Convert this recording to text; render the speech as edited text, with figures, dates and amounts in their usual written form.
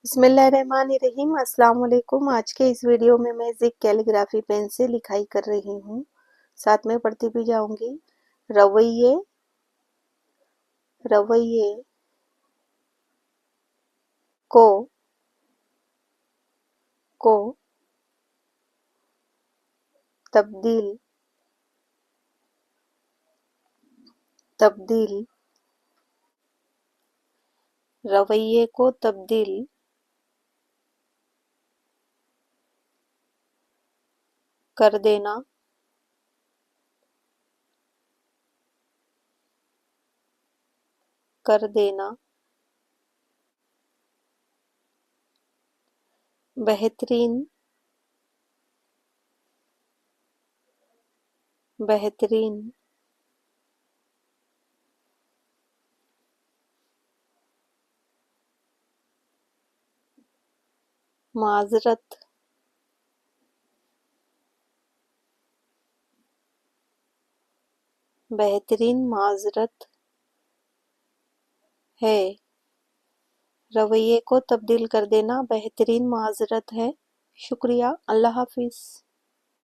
بسم اللہ الرحمن الرحیم۔ السلام علیکم۔ آج کے اس ویڈیو میں زگ کیلیگرافی پین سے لکھائی کر رہی ہوں، ساتھ میں پڑھتی بھی جاؤں گی۔ رویے، رویے کو تبدیل رویے کو تبدیل کر دینا بہترین معذرت ہے۔ رویے کو تبدیل کر دینا بہترین معذرت ہے۔ شکریہ۔ اللہ حافظ۔